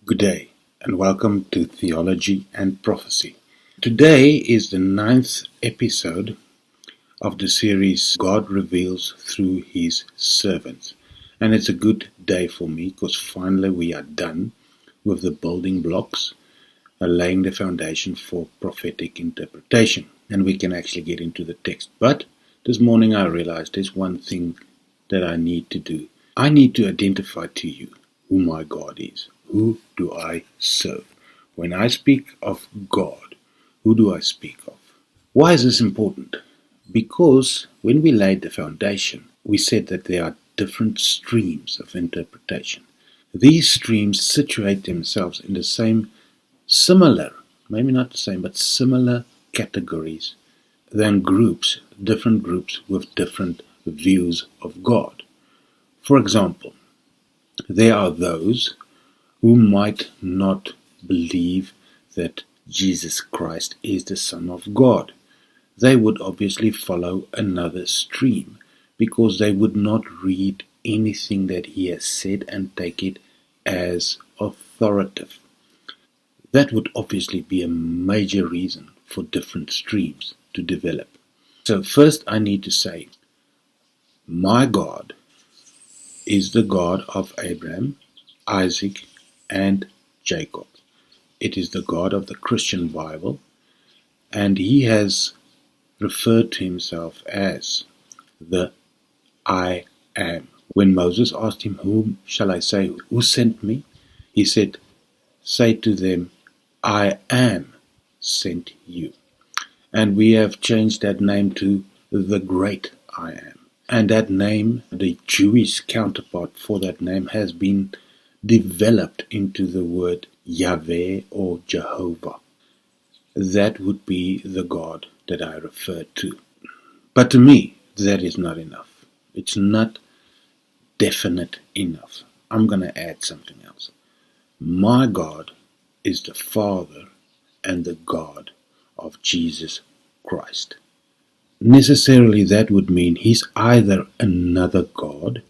Good day, and welcome to Theology and Prophecy. Today is the 9th episode of the series God Reveals Through His Servants. And it's a good day for me because finally we are done with the building blocks, laying the foundation for prophetic interpretation. And we can actually get into the text. But this morning I realized there's one thing that I need to do. I need to identify to you who my God is. Who do I serve? When I speak of God, who do I speak of? Why is this important? Because when we laid the foundation, we said that there are different streams of interpretation. These streams situate themselves in the same, similar, maybe not the same, but similar categories than groups, different groups with different views of God. For example, there are those who might not believe that Jesus Christ is the Son of God. They would obviously follow another stream because they would not read anything that he has said and take it as authoritative. That would obviously be a major reason for different streams to develop. So first I need to say, my God is the God of Abraham, Isaac, and Jacob. It is the God of the Christian Bible, and he has referred to himself as the I am. When Moses asked him, "Whom shall I say? Who sent me?" he said, "Say to them, I am sent you." And we have changed that name to the Great I Am. And that name, the Jewish counterpart for that name, has been developed into the word Yahweh or Jehovah. That would be the God that I refer to. But to me, that is not enough. It's not definite enough. I'm going to add something else. My God is the Father and the God of Jesus Christ. Necessarily that would mean he's either another God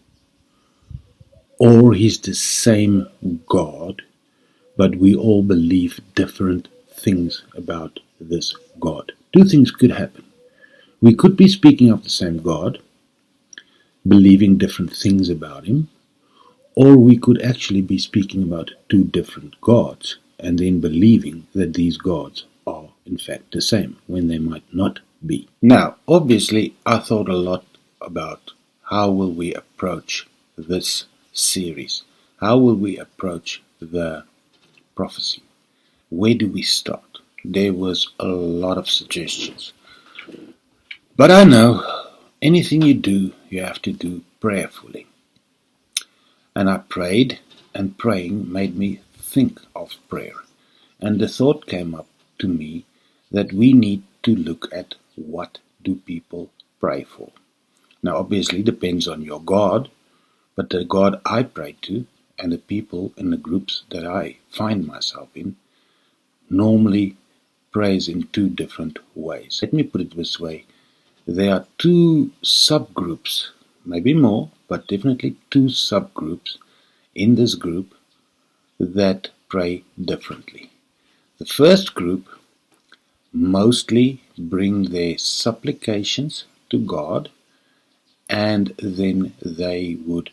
or he's the same God, but we all believe different things about this God. Two things could happen. We could be speaking of the same God, believing different things about him, or we could actually be speaking about two different gods and then believing that these gods are in fact the same when they might not be. Now, obviously, I thought a lot about how will we approach this series? How will we approach the prophecy? Where do we start? There was a lot of suggestions. But I know anything you do, you have to do prayerfully. And I prayed, and praying made me think of prayer. And the thought came up to me that we need to look at what do people pray for. Now, obviously, it depends on your God, but the God I pray to and the people in the groups that I find myself in normally prays in two different ways. Let me put it this way. There are two subgroups, maybe more, but definitely two subgroups in this group that pray differently. The first group mostly bring their supplications to God and then they would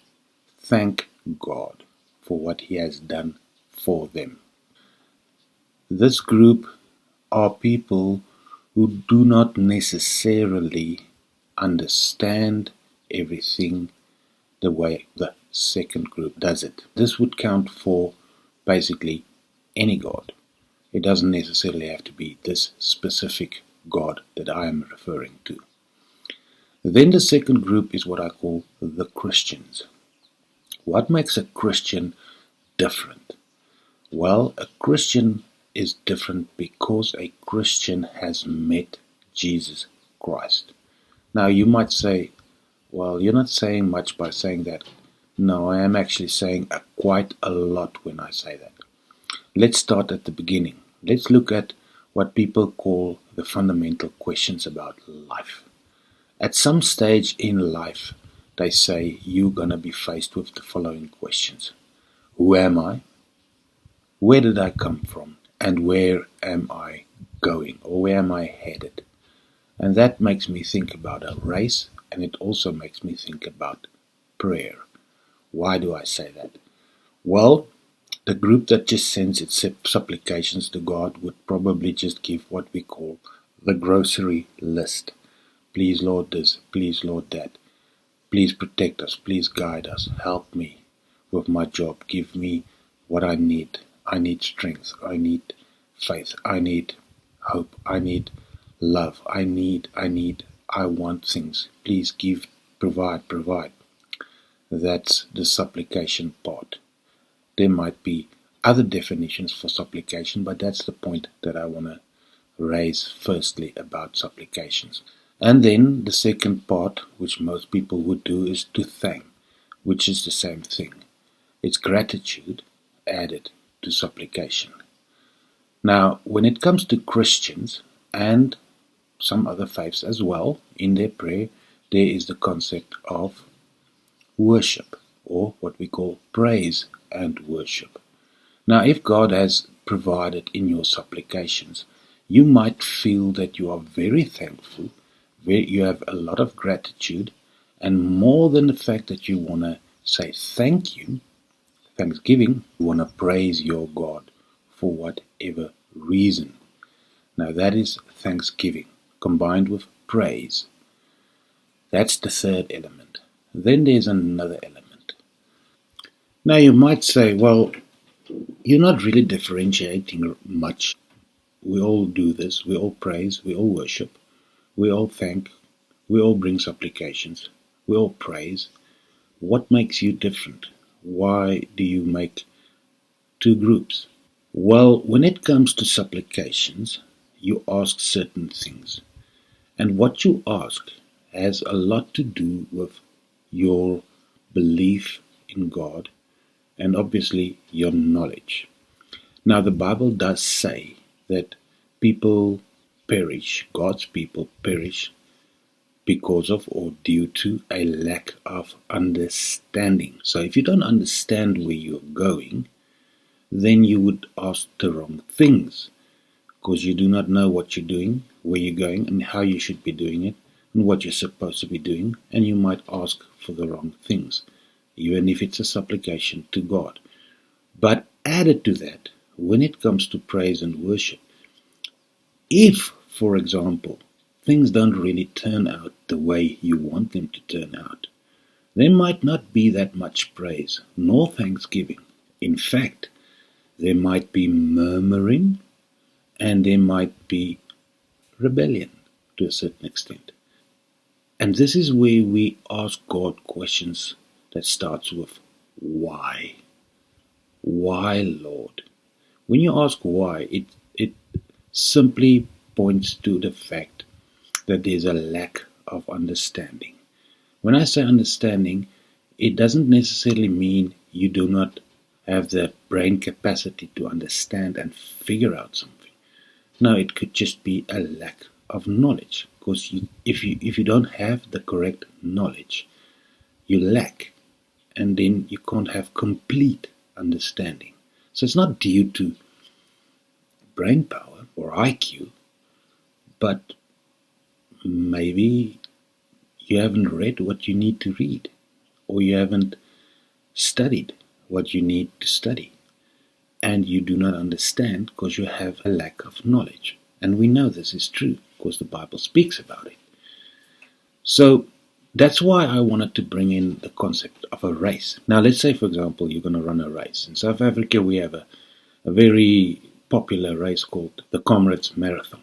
thank God for what He has done for them. This group are people who do not necessarily understand everything the way the second group does it. This would count for basically any God. It doesn't necessarily have to be this specific God that I am referring to. Then the second group is what I call the Christians. What makes a Christian different? Well, a Christian is different because a Christian has met Jesus Christ. Now you might say, well, you're not saying much by saying that. No, I am actually saying quite a lot when I say that. Let's start at the beginning. Let's look at what people call the fundamental questions about life. At some stage in life, they say you're going to be faced with the following questions. Who am I? Where did I come from? And where am I going? Or where am I headed? And that makes me think about a race, and it also makes me think about prayer. Why do I say that? Well, the group that just sends its supplications to God would probably just give what we call the grocery list. Please, Lord, this. Please, Lord, that. Please protect us. Please guide us. Help me with my job. Give me what I need. I need strength. I need faith. I need hope. I need love. I want things. Please give, provide. That's the supplication part. There might be other definitions for supplication, but that's the point that I want to raise firstly about supplications. And then the second part, which most people would do, is to thank, which is the same thing. It's gratitude added to supplication. Now, when it comes to Christians and some other faiths as well, in their prayer, there is the concept of worship, or what we call praise and worship. Now, if God has provided in your supplications, you might feel that you are very thankful, you have a lot of gratitude, and more than the fact that you want to say thank you, thanksgiving, you want to praise your God for whatever reason. Now, that is thanksgiving combined with praise. That's the third element. Then there's another element. Now, you might say, well, you're not really differentiating much. We all do this. We all praise. We all worship. We all thank. We all bring supplications. We all praise. What makes you different? Why do you make two groups? Well, when it comes to supplications, you ask certain things. And what you ask has a lot to do with your belief in God and obviously your knowledge. Now, the Bible does say that people perish, God's people perish because of or due to a lack of understanding. So if you don't understand where you're going, then you would ask the wrong things because you do not know what you're doing, where you're going, and how you should be doing it, and what you're supposed to be doing, and you might ask for the wrong things, even if it's a supplication to God. But added to that, when it comes to praise and worship, if, for example, things don't really turn out the way you want them to turn out, there might not be that much praise nor thanksgiving. In fact, there might be murmuring and there might be rebellion to a certain extent. And this is where we ask God questions that starts with why? Why, Lord? When you ask why, it simply points to the fact that there's a lack of understanding. When I say understanding, it doesn't necessarily mean you do not have the brain capacity to understand and figure out something. No, it could just be a lack of knowledge. Because if you don't have the correct knowledge, you lack, and then you can't have complete understanding. So it's not due to brain power or IQ, but maybe you haven't read what you need to read, or you haven't studied what you need to study, and you do not understand because you have a lack of knowledge. And we know this is true because the Bible speaks about it. So that's why I wanted to bring in the concept of a race. Now, let's say, for example, you're going to run a race. In South Africa, we have a very popular race called the Comrades Marathon.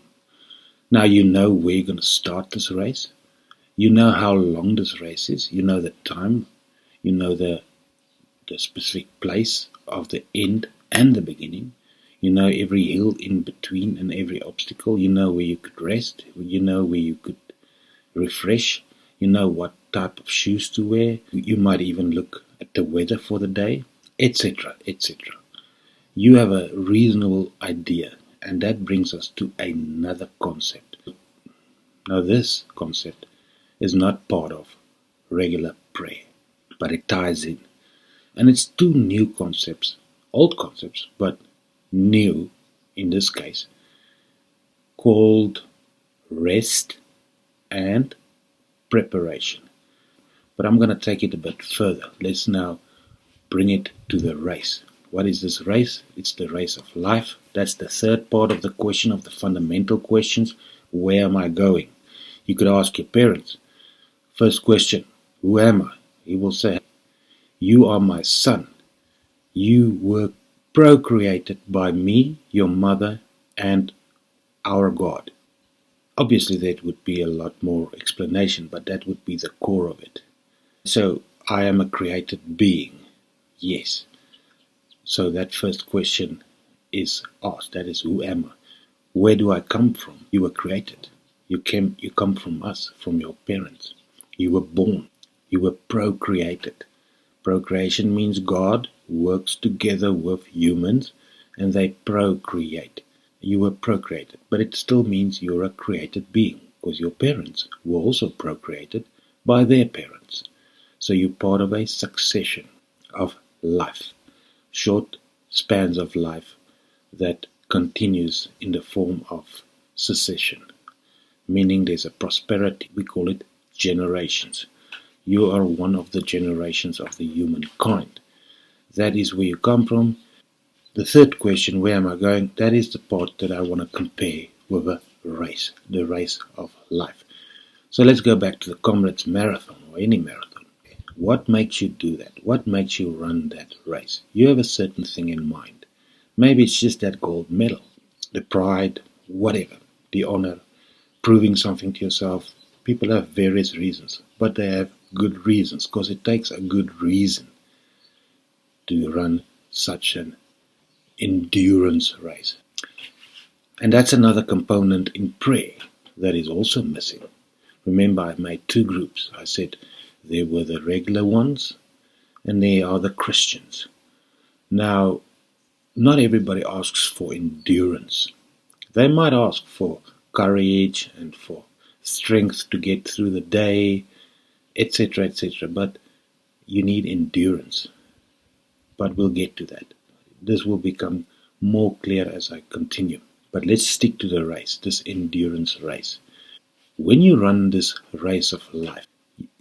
Now, you know where you're going to start this race. You know how long this race is. You know the time. You know the specific place of the end and the beginning. You know every hill in between and every obstacle. You know where you could rest. You know where you could refresh. You know what type of shoes to wear. You might even look at the weather for the day, etc., etc. You have a reasonable idea, and that brings us to another concept. Now, this concept is not part of regular prayer, but it ties in. And it's two new concepts, old concepts, but new, in this case, called rest and preparation. But I'm going to take it a bit further. Let's now bring it to the race. What is this race? It's the race of life. That's the third part of the question, of the fundamental questions. Where am I going? You could ask your parents. First question, who am I? He will say, you are my son. You were procreated by me, your mother, and our God. Obviously, that would be a lot more explanation, but that would be the core of it. So, I am a created being. Yes. So that first question is asked. That is, who am I? Where do I come from? You were created. You come from us, from your parents. You were born. You were procreated. Procreation means God works together with humans and they procreate. You were procreated, but it still means you're a created being because your parents were also procreated by their parents. So you're part of a succession of life, short spans of life that continues in the form of succession, meaning there's a prosperity. We call it generations. You are one of the generations of the humankind. That is where you come from. The third question, where am I going? That is the part that I want to compare with a race, the race of life. So let's go back to the Comrades Marathon or any marathon. What makes you do that? What makes you run that race? You have a certain thing in mind. Maybe it's just that gold medal, the pride, whatever, the honor, proving something to yourself. People have various reasons, but they have good reasons because it takes a good reason to run such an endurance race. And that's another component in prayer that is also missing. Remember, I made two groups. I said there were the regular ones and there are the Christians. Now, not everybody asks for endurance. They might ask for courage and for strength to get through the day, etc., etc. But you need endurance. But we'll get to that. This will become more clear as I continue. But let's stick to the race, this endurance race. When you run this race of life,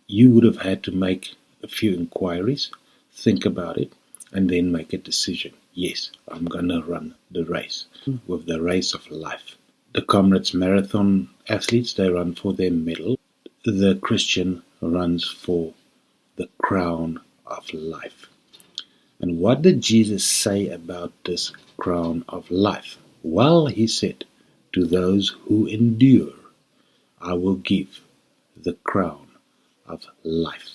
you would have had to make a few inquiries, think about it, and then make a decision. Yes, I'm going to run the race with the race of life. The Comrades Marathon athletes, they run for their medal. The Christian runs for the crown of life. And what did Jesus say about this crown of life? Well, he said, to those who endure, I will give the crown of life.